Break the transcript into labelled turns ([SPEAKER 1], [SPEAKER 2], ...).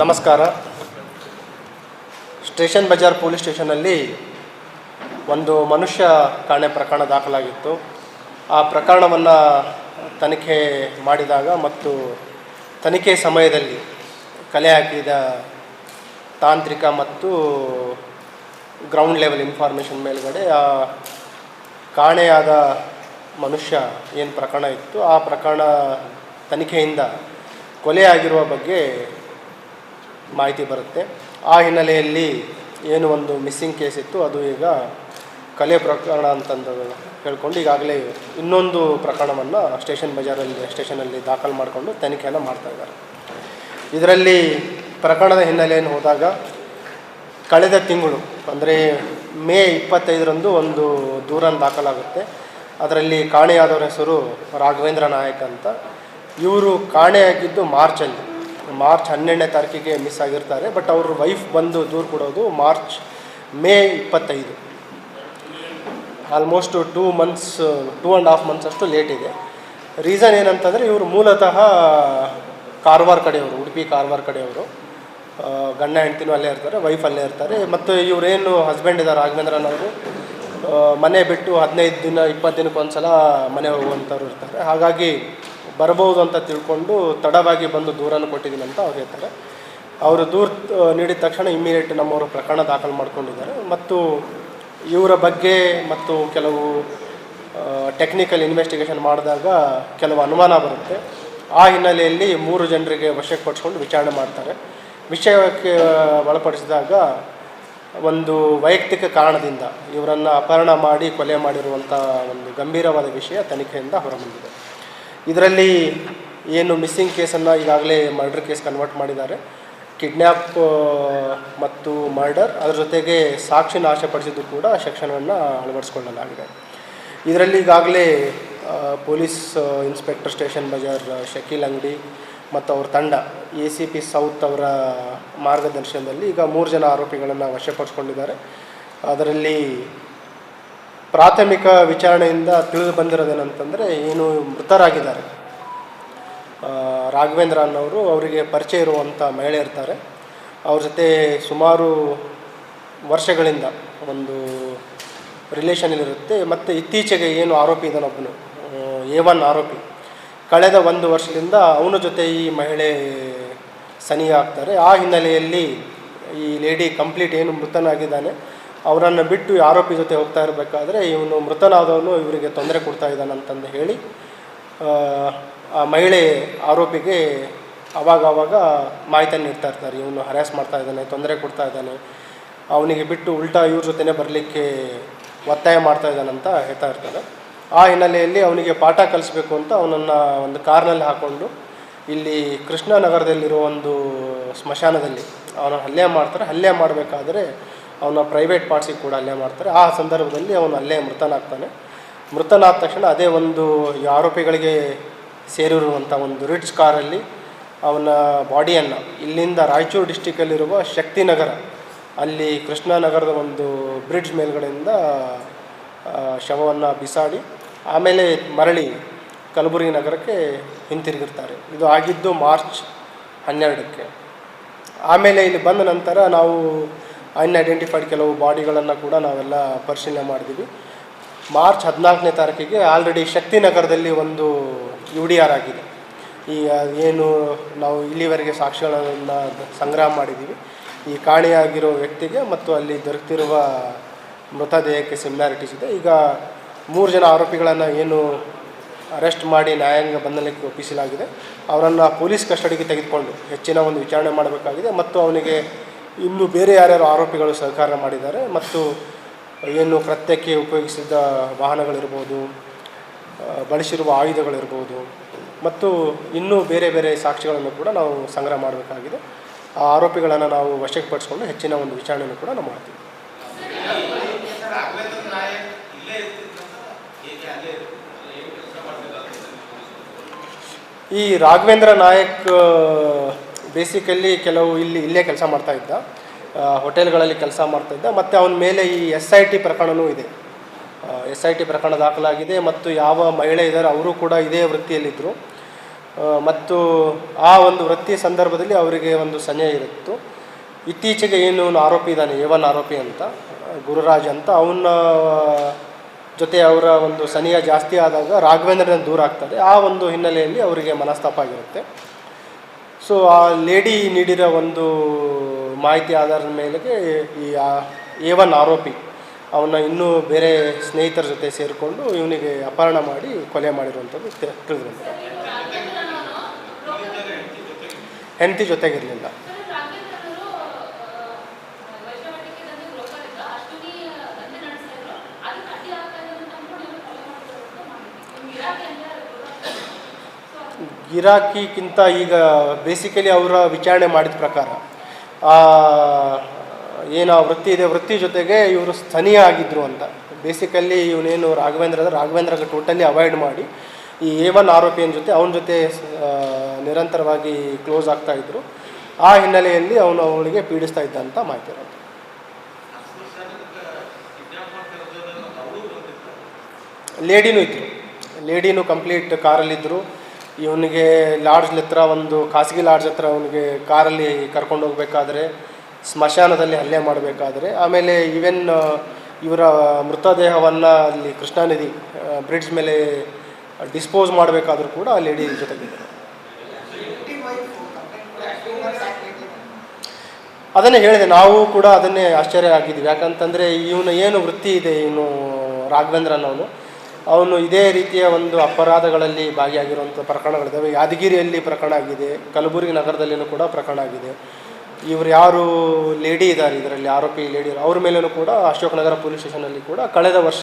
[SPEAKER 1] ನಮಸ್ಕಾರ. Station Bazaar police ಸ್ಟೇಷನಲ್ಲಿ ಒಂದು ಮನುಷ್ಯ ಕಾಣೆ ಪ್ರಕರಣ ದಾಖಲಾಗಿತ್ತು. ಆ ಪ್ರಕರಣವನ್ನು ತನಿಖೆ ಮಾಡಿದಾಗ ಮತ್ತು ತನಿಖೆ ಸಮಯದಲ್ಲಿ ಕಲೆ ಹಾಕಿದ ತಾಂತ್ರಿಕ ಮತ್ತು ಗ್ರೌಂಡ್ ಲೆವೆಲ್ ಇನ್ಫಾರ್ಮೇಷನ್ ಮೇಲ್ಗಡೆ ಆ ಕಾಣೆಯಾದ ಮನುಷ್ಯ ಏನು ಪ್ರಕರಣ ಇತ್ತು ಆ ಪ್ರಕರಣ ತನಿಖೆಯಿಂದ ಕೊಲೆಯಾಗಿರುವ ಬಗ್ಗೆ ಮಾಹಿತಿ ಬರುತ್ತೆ. ಆ ಹಿನ್ನೆಲೆಯಲ್ಲಿ ಏನು ಒಂದು ಮಿಸ್ಸಿಂಗ್ ಕೇಸ್ ಇತ್ತು ಅದು ಈಗ ಕೊಲೆ ಪ್ರಕರಣ ಅಂತಂದು ಹೇಳ್ಕೊಂಡು ಈಗಾಗಲೇ ಇನ್ನೊಂದು ಪ್ರಕರಣವನ್ನು ಸ್ಟೇಷನಲ್ಲಿ ದಾಖಲು ಮಾಡಿಕೊಂಡು ತನಿಖೆಯನ್ನು ಮಾಡ್ತಾಯಿದ್ದಾರೆ. ಇದರಲ್ಲಿ ಪ್ರಕರಣದ ಹಿನ್ನೆಲೆಯನ್ನು ಹೋದಾಗ ಕಳೆದ ತಿಂಗಳು ಅಂದರೆ ಮೇ 25ರಂದು ಒಂದು ದೂರನ್ನು ದಾಖಲಾಗುತ್ತೆ. ಅದರಲ್ಲಿ ಕಾಣೆಯಾದವರ ಹೆಸರು ರಾಘವೇಂದ್ರ ನಾಯಕ್ ಅಂತ. ಇವರು ಕಾಣೆಯಾಗಿದ್ದು ಮಾರ್ಚ್ 12ನೇ ತಾರೀಕಿಗೆ ಮಿಸ್ ಆಗಿರ್ತಾರೆ. ಬಟ್ ಅವ್ರ ವೈಫ್ ಬಂದು ದೂರು ಕೊಡೋದು ಮೇ 25. ಆಲ್ಮೋಸ್ಟ್ 2.5 ಮಂತ್ಸ್ ಅಷ್ಟು ಲೇಟ್ ಇದೆ. ರೀಸನ್ ಏನಂತಂದರೆ ಇವರು ಮೂಲತಃ ಕಾರವಾರ ಕಡೆಯವರು, ಉಡುಪಿ ಕಾರವಾರ ಕಡೆಯವರು. ಗಂಡ ಹೆಂಡ್ತಿನೂ ಅಲ್ಲೇ ಇರ್ತಾರೆ, ವೈಫ್ ಅಲ್ಲೇ ಇರ್ತಾರೆ. ಮತ್ತು ಇವರೇನು ಹಸ್ಬೆಂಡ್ ಇದ್ದಾರೆ ರಾಘವೇಂದ್ರನವರು, ಮನೆ ಬಿಟ್ಟು 15 ದಿನ 20 ದಿನಕ್ಕೆ ಒಂದು ಸಲ ಮನೆ ಹೋಗುವಂಥವ್ರು ಇರ್ತಾರೆ. ಹಾಗಾಗಿ ಬರ್ಬೋದು ಅಂತ ತಿಳ್ಕೊಂಡು ತಡವಾಗಿ ಬಂದು ದೂರನ್ನು ಕೊಟ್ಟಿದ್ದೀನಿ ಅಂತ ಅವ್ರು ಹೇಳ್ತಾರೆ. ಅವರು ದೂರು ನೀಡಿದ ತಕ್ಷಣ ಇಮ್ಮಿಡಿಯೇಟ್ ನಮ್ಮವರು ಪ್ರಕರಣ ದಾಖಲು ಮಾಡ್ಕೊಂಡಿದ್ದಾರೆ. ಮತ್ತು ಇವರ ಬಗ್ಗೆ ಮತ್ತು ಕೆಲವು ಟೆಕ್ನಿಕಲ್ ಇನ್ವೆಸ್ಟಿಗೇಷನ್ ಮಾಡಿದಾಗ ಕೆಲವು ಅನುಮಾನ ಬರುತ್ತೆ. ಆ ಹಿನ್ನೆಲೆಯಲ್ಲಿ 3 ಜನರಿಗೆ ವಶಕ್ಕೆ ಪಡಿಸ್ಕೊಂಡು ವಿಚಾರಣೆ ಮಾಡ್ತಾರೆ. ವಿಷಯಕ್ಕೆ ಒಳಪಡಿಸಿದಾಗ ಒಂದು ವೈಯಕ್ತಿಕ ಕಾರಣದಿಂದ ಇವರನ್ನು ಅಪಹರಣ ಮಾಡಿ ಕೊಲೆ ಮಾಡಿರುವಂಥ ಒಂದು ಗಂಭೀರವಾದ ವಿಷಯ ತನಿಖೆಯಿಂದ ಹೊರಬಂದಿದೆ. ಇದರಲ್ಲಿ ಏನು ಮಿಸ್ಸಿಂಗ್ ಕೇಸನ್ನು ಈಗಾಗಲೇ ಮರ್ಡರ್ ಕೇಸ್ ಕನ್ವರ್ಟ್ ಮಾಡಿದ್ದಾರೆ. ಕಿಡ್ನ್ಯಾಪ್ ಮತ್ತು ಮರ್ಡರ್, ಅದರ ಜೊತೆಗೆ ಸಾಕ್ಷಿ ನಾಶಪಡಿಸಿದ್ದು ಕೂಡ ಸೆಕ್ಷನನ್ನು ಅಳವಡಿಸ್ಕೊಳ್ಳಲಾಗಿದೆ. ಇದರಲ್ಲಿ ಈಗಾಗಲೇ police inspector station Bazaar Shakeel ಅಂಗಡಿ ಮತ್ತು ಅವ್ರ ತಂಡ ACP ಸೌತ್ ಅವರ ಮಾರ್ಗದರ್ಶನದಲ್ಲಿ ಈಗ 3 ಜನ ಆರೋಪಿಗಳನ್ನು ವಶಪಡಿಸ್ಕೊಂಡಿದ್ದಾರೆ. ಅದರಲ್ಲಿ ಪ್ರಾಥಮಿಕ ವಿಚಾರಣೆಯಿಂದ ತಿಳಿದು ಬಂದಿರೋದೇನಂತಂದರೆ ಏನು ಮೃತರಾಗಿದ್ದಾರೆ ರಾಘವೇಂದ್ರ ಅನ್ನೋರು, ಅವರಿಗೆ ಪರಿಚಯ ಇರುವಂಥ ಮಹಿಳೆ ಇರ್ತಾರೆ. ಅವ್ರ ಜೊತೆ ಸುಮಾರು ವರ್ಷಗಳಿಂದ ಒಂದು ರಿಲೇಷನಲ್ಲಿರುತ್ತೆ. ಮತ್ತು ಇತ್ತೀಚೆಗೆ ಏನು ಆರೋಪಿ ಇದನ್ನೊಬ್ಬನು A1 ಆರೋಪಿ ಕಳೆದ 1 ವರ್ಷದಿಂದ ಅವನ ಜೊತೆ ಈ ಮಹಿಳೆ ಸನಿಹ ಆಗ್ತಾರೆ. ಆ ಹಿನ್ನೆಲೆಯಲ್ಲಿ ಈ ಲೇಡಿ ಕಂಪ್ಲೀಟ್ ಏನು ಮೃತನಾಗಿದ್ದಾನೆ ಅವರನ್ನು ಬಿಟ್ಟು ಆರೋಪಿ ಜೊತೆ ಹೋಗ್ತಾ ಇರಬೇಕಾದ್ರೆ ಇವನು ಮೃತನಾದವನು ಇವರಿಗೆ ತೊಂದರೆ ಕೊಡ್ತಾ ಇದ್ದಾನಂತಂದು ಹೇಳಿ ಆ ಮಹಿಳೆ ಆರೋಪಿಗೆ ಆವಾಗ ಮಾಹಿತಿಯನ್ನು ನೀಡ್ತಾ ಇರ್ತಾರೆ. ಇವನು ಹರ್ಯಾಸ್ ಮಾಡ್ತಾ ಇದ್ದಾನೆ, ತೊಂದರೆ ಕೊಡ್ತಾ ಇದ್ದಾನೆ, ಅವನಿಗೆ ಬಿಟ್ಟು ಉಲ್ಟಾ ಇವ್ರ ಜೊತೆನೇ ಬರಲಿಕ್ಕೆ ಒತ್ತಾಯ ಮಾಡ್ತಾ ಇದ್ದಾನಂತ ಹೇಳ್ತಾ ಇರ್ತಾರೆ. ಆ ಹಿನ್ನೆಲೆಯಲ್ಲಿ ಅವನಿಗೆ ಪಾಠ ಕಲಿಸ್ಬೇಕು ಅಂತ ಅವನನ್ನು ಒಂದು ಕಾರ್ನಲ್ಲಿ ಹಾಕ್ಕೊಂಡು ಇಲ್ಲಿ ಕೃಷ್ಣನಗರದಲ್ಲಿರೋ ಒಂದು ಸ್ಮಶಾನದಲ್ಲಿ ಅವನ ಹಲ್ಲೆ ಮಾಡಬೇಕಾದ್ರೆ ಅವನ ಪ್ರೈವೇಟ್ ಪಾರ್ಟ್ಸಿಗೆ ಕೂಡ ಹಲ್ಲೆ ಮಾಡ್ತಾರೆ. ಆ ಸಂದರ್ಭದಲ್ಲಿ ಅವನು ಅಲ್ಲೇ ಮೃತನಾದ ತಕ್ಷಣ ಅದೇ ಒಂದು ಆರೋಪಿಗಳಿಗೆ ಸೇರಿರುವಂಥ ಒಂದು ರಿಡ್ಜ್ ಕಾರಲ್ಲಿ ಅವನ ಬಾಡಿಯನ್ನು ಇಲ್ಲಿಂದ ರಾಯಚೂರು ಡಿಸ್ಟಿಕಲ್ಲಿರುವ ಶಕ್ತಿನಗರ ಅಲ್ಲಿ ಕೃಷ್ಣನಗರದ ಒಂದು ಬ್ರಿಡ್ಜ್ ಮೇಲ್ಗಡೆಯಿಂದ ಶವವನ್ನು ಬಿಸಾಡಿ ಆಮೇಲೆ ಮರಳಿ ಕಲಬುರಗಿ ನಗರಕ್ಕೆ ಹಿಂತಿರುಗಿರ್ತಾರೆ. ಇದು ಆಗಿದ್ದು ಮಾರ್ಚ್ 12ಕ್ಕೆ. ಆಮೇಲೆ ಇಲ್ಲಿ ಬಂದ ನಂತರ ನಾವು ಅನ್ಐಡೆಂಟಿಫೈಡ್ ಕೆಲವು ಬಾಡಿಗಳನ್ನು ಕೂಡ ನಾವೆಲ್ಲ ಪರಿಶೀಲನೆ ಮಾಡಿದ್ವಿ. ಮಾರ್ಚ್ 14ನೇ ತಾರೀಕಿಗೆ ಆಲ್ರೆಡಿ ಶಕ್ತಿನಗರದಲ್ಲಿ ಒಂದು UDR ಆಗಿದೆ. ಈ ಏನು ನಾವು ಇಲ್ಲಿವರೆಗೆ ಸಾಕ್ಷ್ಯಗಳನ್ನು ಸಂಗ್ರಹ ಮಾಡಿದ್ದೀವಿ, ಈ ಕಾಣೆಯಾಗಿರೋ ವ್ಯಕ್ತಿಗೆ ಮತ್ತು ಅಲ್ಲಿ ದೊರೆತಿರುವ ಮೃತದೇಹಕ್ಕೆ ಸಿಮಿಲಾರಿಟೀಸ್ ಇದೆ. ಈಗ 3 ಜನ ಆರೋಪಿಗಳನ್ನು ಏನು ಅರೆಸ್ಟ್ ಮಾಡಿ ನ್ಯಾಯಾಂಗ ಬಂಧನಕ್ಕೆ ಒಪ್ಪಿಸಲಾಗಿದೆ. ಅವರನ್ನು ಪೊಲೀಸ್ ಕಸ್ಟಡಿಗೆ ತೆಗೆದುಕೊಂಡು ಹೆಚ್ಚಿನ ಒಂದು ವಿಚಾರಣೆ ಮಾಡಬೇಕಾಗಿದೆ. ಮತ್ತು ಅವನಿಗೆ ಇನ್ನೂ ಬೇರೆ ಯಾರ್ಯಾರು ಆರೋಪಿಗಳು ಸಹಕಾರ ಮಾಡಿದ್ದಾರೆ ಮತ್ತು ಏನು ಕೃತ್ಯಕ್ಕೆ ಉಪಯೋಗಿಸಿದ ವಾಹನಗಳಿರ್ಬೋದು, ಬಳಸಿರುವ ಆಯುಧಗಳಿರ್ಬೋದು ಮತ್ತು ಇನ್ನೂ ಬೇರೆ ಸಾಕ್ಷಿಗಳನ್ನು ಕೂಡ ನಾವು ಸಂಗ್ರಹ ಮಾಡಬೇಕಾಗಿದೆ. ಆ ಆರೋಪಿಗಳನ್ನು ನಾವು ವಶಕ್ಕೆ ಪಡಿಸ್ಕೊಂಡು ಹೆಚ್ಚಿನ ಒಂದು ವಿಚಾರಣೆಯನ್ನು ಕೂಡ ನಾವು ಮಾಡ್ತೀವಿ. ಈ ರಾಘವೇಂದ್ರ ನಾಯಕ್ ಬೇಸಿಕಲಿ ಕೆಲವು ಇಲ್ಲೇ ಕೆಲಸ ಮಾಡ್ತಾಯಿದ್ದ, ಹೋಟೆಲ್ಗಳಲ್ಲಿ ಕೆಲಸ ಮಾಡ್ತಾಯಿದ್ದ. ಮತ್ತು ಅವನ ಮೇಲೆ ಈ SIT ಪ್ರಕರಣವೂ ಇದೆ. SIT ಪ್ರಕರಣ ದಾಖಲಾಗಿದೆ. ಮತ್ತು ಯಾವ ಮಹಿಳೆ ಇದ್ದಾರೆ ಅವರು ಕೂಡ ಇದೇ ವೃತ್ತಿಯಲ್ಲಿದ್ದರು. ಮತ್ತು ಆ ಒಂದು ವೃತ್ತಿ ಸಂದರ್ಭದಲ್ಲಿ ಅವರಿಗೆ ಒಂದು ಸನ್ನೆ ಇರುತ್ತು. ಇತ್ತೀಚೆಗೆ ಏನು ಆರೋಪಿ ಇದ್ದಾನೆ, A1 ಆರೋಪಿ ಅಂತ, ಗುರುರಾಜ್ ಅಂತ, ಅವನ ಜೊತೆ ಅವರ ಒಂದು ಸನಿಹ ಜಾಸ್ತಿ ಆದಾಗ ರಾಘವೇಂದ್ರನ ದೂರ ಆಗ್ತದೆ. ಆ ಒಂದು ಹಿನ್ನೆಲೆಯಲ್ಲಿ ಅವರಿಗೆ ಮನಸ್ತಾಪ ಆಗಿರುತ್ತೆ. ಸೊ ಆ ಲೇಡಿ ನೀಡಿರೋ ಒಂದು ಮಾಹಿತಿ ಆಧಾರದ ಮೇಲೆಗೆ ಈ A1 ಆರೋಪಿ ಅವನ್ನ ಇನ್ನೂ ಬೇರೆ ಸ್ನೇಹಿತರ ಜೊತೆ ಸೇರಿಕೊಂಡು ಇವನಿಗೆ ಅಪಹರಣ ಮಾಡಿ ಕೊಲೆ ಮಾಡಿರುವಂಥದ್ದು ತಿಳಿದು. ಹೆಂಡತಿ ಜೊತೆಗಿರಲಿಲ್ಲ. ಗಿರಾಕಿಗಿಂತ ಈಗ ಬೇಸಿಕಲಿ ಅವರ ವಿಚಾರಣೆ ಮಾಡಿದ ಪ್ರಕಾರ ಏನು ಆ ವೃತ್ತಿ ಇದೆ, ವೃತ್ತಿ ಜೊತೆಗೆ ಇವರು ಸ್ಥಳೀಯ ಆಗಿದ್ದರು ಅಂತ. ಬೇಸಿಕಲಿ ಇವನೇನು ರಾಘವೇಂದ್ರಗೆ ಟೋಟಲಿ ಅವಾಯ್ಡ್ ಮಾಡಿ ಈ A1 ಆರೋಪಿಯನ ಜೊತೆ ಅವನ ಜೊತೆ ನಿರಂತರವಾಗಿ ಕ್ಲೋಸ್ ಆಗ್ತಾಯಿದ್ರು. ಆ ಹಿನ್ನೆಲೆಯಲ್ಲಿ ಅವಳಿಗೆ ಪೀಡಿಸ್ತಾ ಇದ್ದ ಅಂತ ಮಾಹಿತಿ ಇರೋದು. ಲೇಡಿನೂ ಕಂಪ್ಲೀಟ್ ಕಾರಲ್ಲಿದ್ದರು. ಇವನಿಗೆ ಲಾಡ್ಜ್ ಹತ್ರ, ಒಂದು ಖಾಸಗಿ ಲಾಡ್ಜ್ ಹತ್ರ ಅವನಿಗೆ ಕಾರಲ್ಲಿ ಕರ್ಕೊಂಡು ಹೋಗಬೇಕಾದ್ರೆ, ಸ್ಮಶಾನದಲ್ಲಿ ಹಲ್ಲೆ ಮಾಡಬೇಕಾದ್ರೆ, ಆಮೇಲೆ ಈವೆನ್ ಇವರ ಮೃತದೇಹವನ್ನು ಅಲ್ಲಿ ಕೃಷ್ಣಾ ನದಿ ಬ್ರಿಡ್ಜ್ ಮೇಲೆ ಡಿಸ್ಪೋಸ್ ಮಾಡಬೇಕಾದ್ರೂ ಕೂಡ ಆ ಲೇಡಿ ಜೊತೆಗಿದ್ದರು. ಅದನ್ನೇ ಹೇಳಿದೆ, ನಾವು ಕೂಡ ಅದನ್ನೇ ಆಶ್ಚರ್ಯ ಆಗಿದ್ವಿ. ಯಾಕಂತಂದರೆ ಇವನು ಏನು ವೃತ್ತಿ ಇದೆ, ಇವನು ರಾಘವೇಂದ್ರನವನು, ಅವನು ಇದೇ ರೀತಿಯ ಒಂದು ಅಪರಾಧಗಳಲ್ಲಿ ಭಾಗಿಯಾಗಿರುವಂಥ ಪ್ರಕರಣಗಳಿದ್ದಾವೆ. ಯಾದಗಿರಿಯಲ್ಲಿ ಪ್ರಕರಣ ಆಗಿದೆ, ಕಲಬುರಗಿ ನಗರದಲ್ಲಿಯೂ ಕೂಡ ಪ್ರಕರಣ ಆಗಿದೆ. ಇವರು ಯಾರು ಲೇಡಿ ಇದ್ದಾರೆ ಇದರಲ್ಲಿ ಆರೋಪಿ ಲೇಡಿ, ಅವ್ರ ಮೇಲೂ ಕೂಡ ಅಶೋಕ್ ನಗರ ಪೊಲೀಸ್ ಸ್ಟೇಷನಲ್ಲಿ ಕೂಡ ಕಳೆದ ವರ್ಷ